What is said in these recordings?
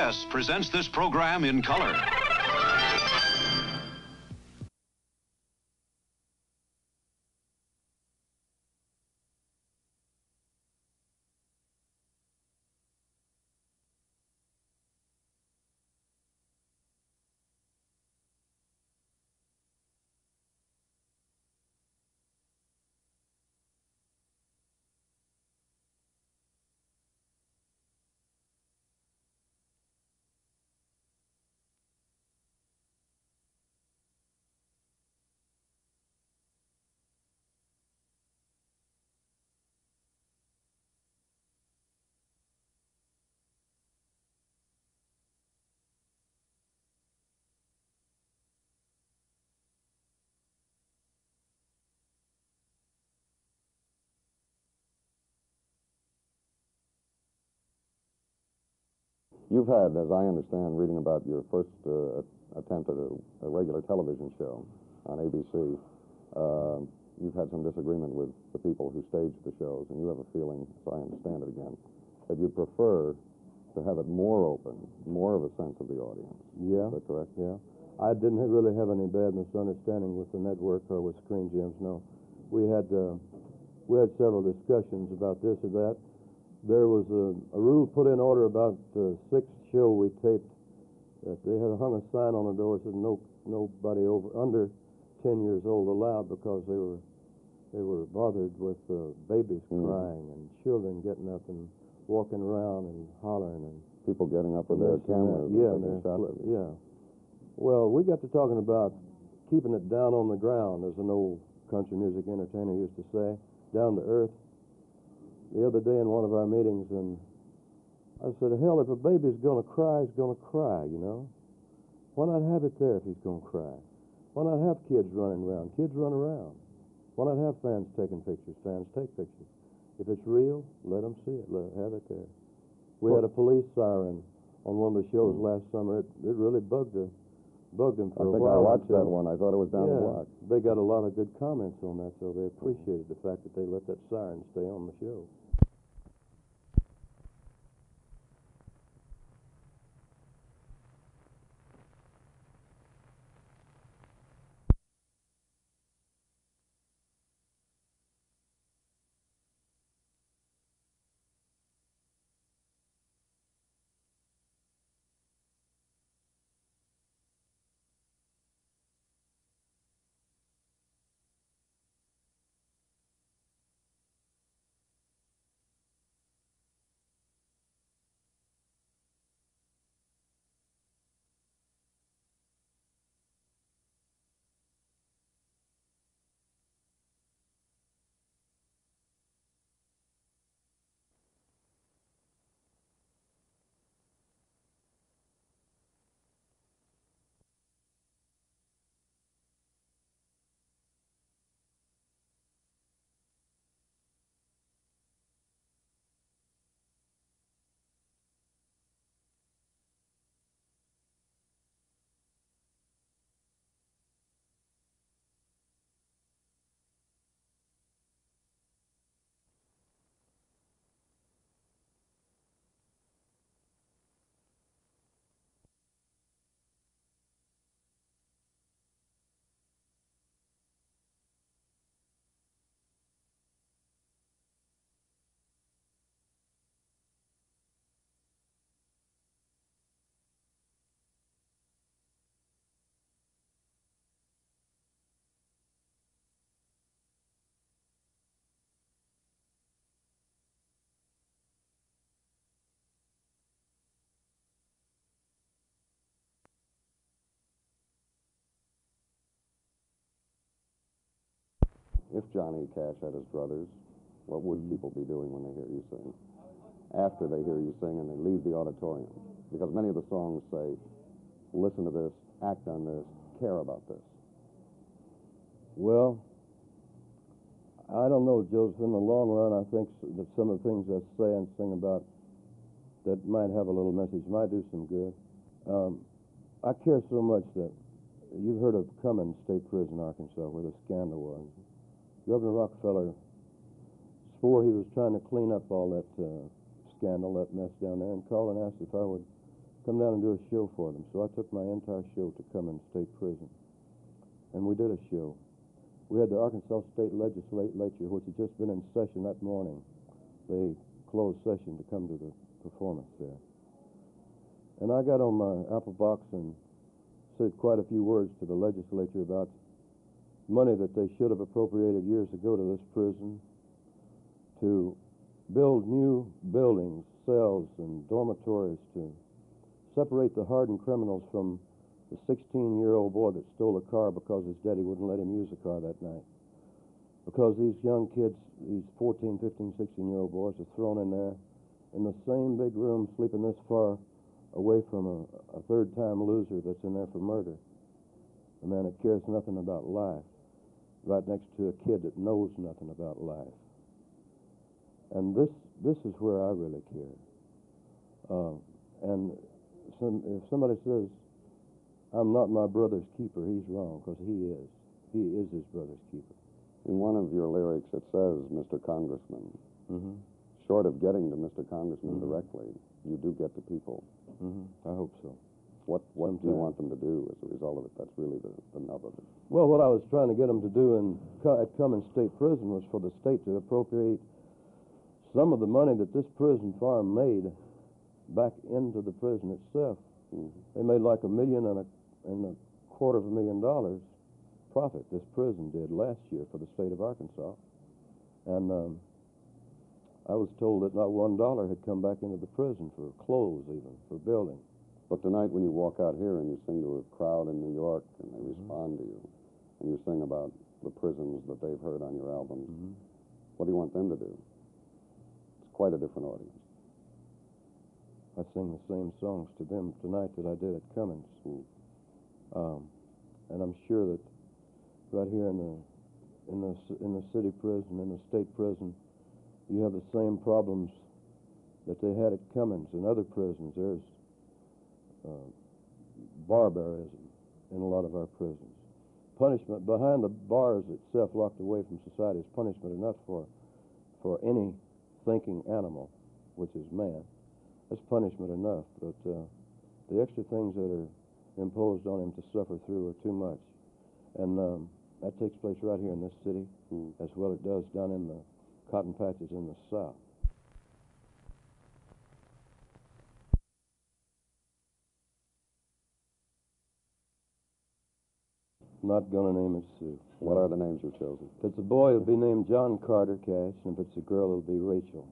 CBS presents this program in color. You've had, as I understand, reading about your first attempt at a regular television show on ABC, you've had some disagreement with the people who staged the shows, and you have a feeling, as I understand it again, that you prefer to have it more open, more of a sense of the audience. Yeah. Is that correct? Yeah. I didn't really have any bad misunderstanding with the network or with Screen Gems, no. We had several discussions about this or that. There was a rule put in order about the sixth show we taped that they had hung a sign on the door that said nobody under 10 years old allowed, because they were bothered with babies crying and children getting up and walking around and hollering and people getting up with their cameras. Yeah. Well, we got to talking about keeping it down on the ground, as an old country music entertainer used to say, down to earth. The other day in one of our meetings, and I said, hell, if a baby's going to cry, he's going to cry, you know. Why not have it there if he's going to cry? Why not have kids running around? Kids run around. Why not have fans taking pictures? Fans take pictures. If it's real, let them see it. Have it there. We had a police siren on one of the shows last summer. It really bugged them for a while. I think I watched that one. I thought it was down the block. They got a lot of good comments on that, so they appreciated the fact that they let that siren stay on the show. If Johnny Cash had his druthers, what would people be doing when they hear you sing? After they hear you sing and they leave the auditorium? Because many of the songs say, listen to this, act on this, care about this. Well, I don't know, Joseph. In the long run, I think that some of the things I say and sing about that might have a little message, might do some good. I care so much that you've heard of Cummins State Prison, Arkansas, where the scandal was. Governor Rockefeller swore he was trying to clean up all that scandal, that mess down there, and called and asked if I would come down and do a show for them. So I took my entire show to Cummins State Prison, and we did a show. We had the Arkansas State Legislature, which had just been in session that morning. They closed session to come to the performance there. And I got on my apple box and said quite a few words to the legislature about money that they should have appropriated years ago to this prison to build new buildings, cells, and dormitories to separate the hardened criminals from the 16-year-old boy that stole a car because his daddy wouldn't let him use a car that night. Because these young kids, these 14, 15, 16-year-old boys are thrown in there in the same big room, sleeping this far away from a third-time loser that's in there for murder. A man that cares nothing about life, right next to a kid that knows nothing about life. And this is where I really care. And if somebody says, I'm not my brother's keeper, he's wrong, because he is. He is his brother's keeper. In one of your lyrics, it says, Mr. Congressman. Mm-hmm. Short of getting to Mr. Congressman directly, you do get to people. Mm-hmm. I hope so. What do you want them to do as a result of it? That's really the nub of it. Well, what I was trying to get them to do at Cummins State Prison was for the state to appropriate some of the money that this prison farm made back into the prison itself. Mm-hmm. They made like $1.25 million profit, this prison did last year for the state of Arkansas. And I was told that not $1 had come back into the prison for clothes, even, for building. But tonight when you walk out here and you sing to a crowd in New York and they respond to you, and you sing about the prisons that they've heard on your album, what do you want them to do? It's quite a different audience. I sing the same songs to them tonight that I did at Cummins. And I'm sure that right here in the city prison, in the state prison, you have the same problems that they had at Cummins and other prisons. There's barbarism in a lot of our prisons. Punishment behind the bars itself, locked away from society, is punishment enough for any thinking animal, which is man. That's punishment enough, but the extra things that are imposed on him to suffer through are too much. And that takes place right here in this city, as well it does down in the cotton patches in the South. Not going to name it Sue. What are the names you've chosen? If it's a boy, it'll be named John Carter Cash, and if it's a girl, it'll be Rachel.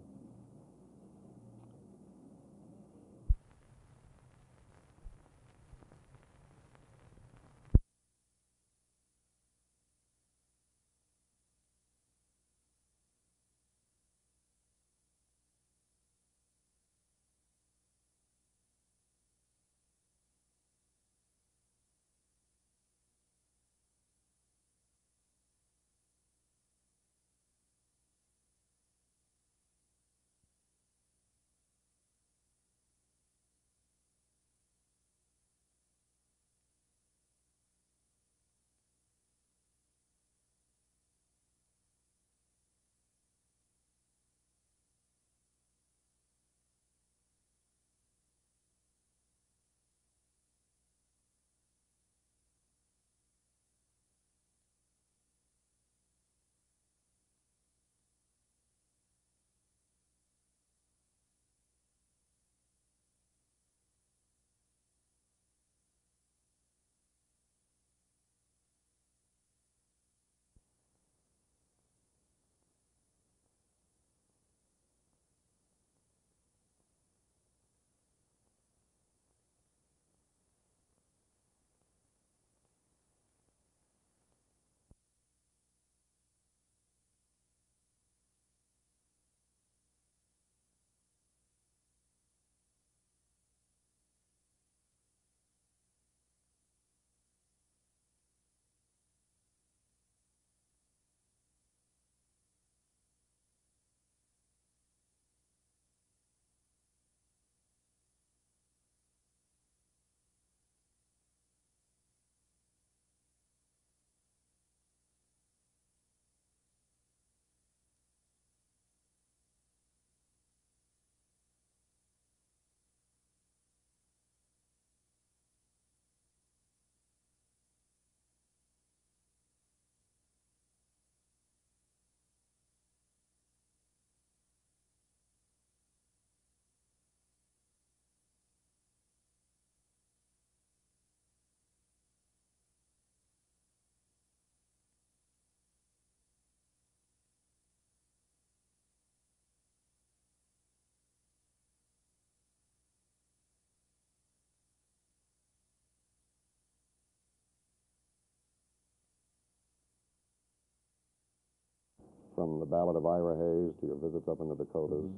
from the Ballad of Ira Hayes to your visits up in the Dakotas,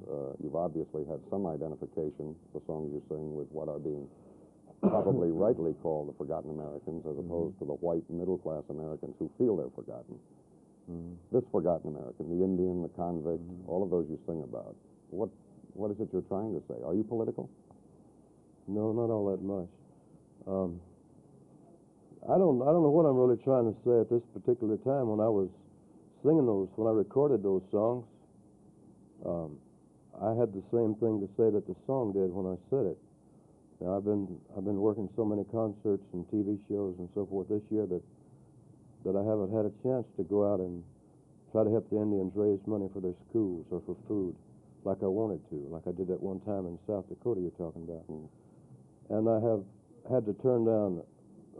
you've obviously had some identification, the songs you sing, with what are being probably rightly called the forgotten Americans, as opposed to the white middle-class Americans who feel they're forgotten. This forgotten American, the Indian, the convict, all of those you sing about. What is it you're trying to say? Are you political? No, not all that much. I don't know what I'm really trying to say at this particular time. When I was singing those, when I recorded those songs, I had the same thing to say that the song did when I said it. Now, I've been working so many concerts and TV shows and so forth this year that I haven't had a chance to go out and try to help the Indians raise money for their schools or for food like I wanted to, like I did at one time in South Dakota you're talking about. And I have had to turn down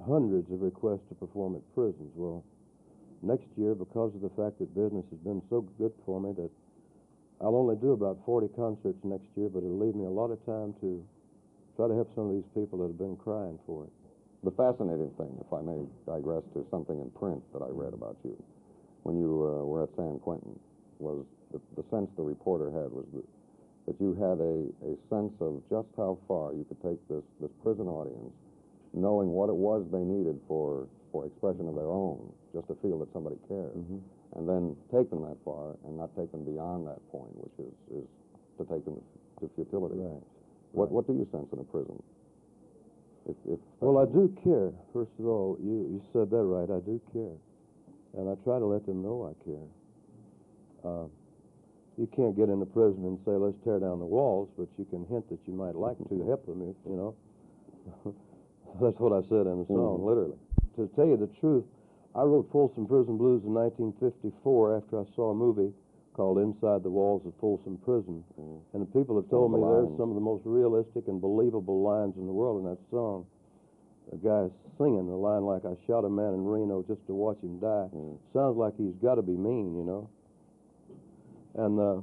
hundreds of requests to perform at prisons. Well, next year, because of the fact that business has been so good for me, that I'll only do about 40 concerts next year, but it'll leave me a lot of time to try to help some of these people that have been crying for it. The fascinating thing, if I may digress to something in print that I read about you, when you were at San Quentin, was the sense the reporter had was that you had a sense of just how far you could take this prison audience, knowing what it was they needed for expression of their own, just to feel that somebody cared, and then take them that far and not take them beyond that point, which is to take them to futility. Right. What do you sense in a prison? Well, I do care. First of all, you said that right. I do care. And I try to let them know I care. You can't get into prison and say, let's tear down the walls, but you can hint that you might like to help them, if, you know. That's what I said in the song, literally. To tell you the truth, I wrote Folsom Prison Blues in 1954 after I saw a movie called Inside the Walls of Folsom Prison. And the people have told me there's some of the most realistic and believable lines in the world in that song. A guy's singing a line like, I shot a man in Reno just to watch him die. Sounds like he's got to be mean, you know. And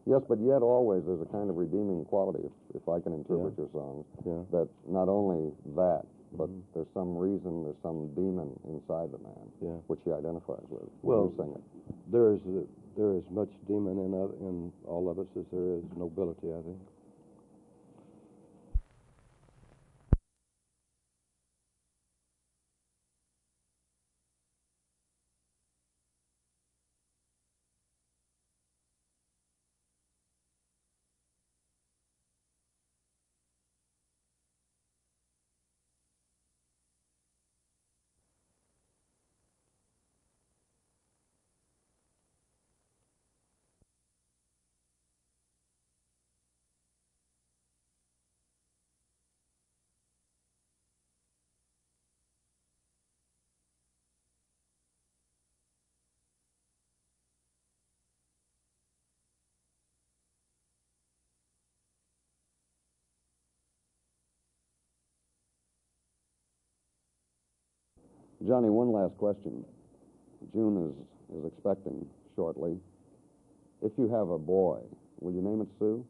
yes, but yet always there's a kind of redeeming quality, if I can interpret your songs, that not only that, but there's some reason, there's some demon inside the man, which he identifies with when you sing it. There is much demon in all of us as there is nobility, I think. Johnny, one last question. June is expecting shortly. If you have a boy, will you name it Sue?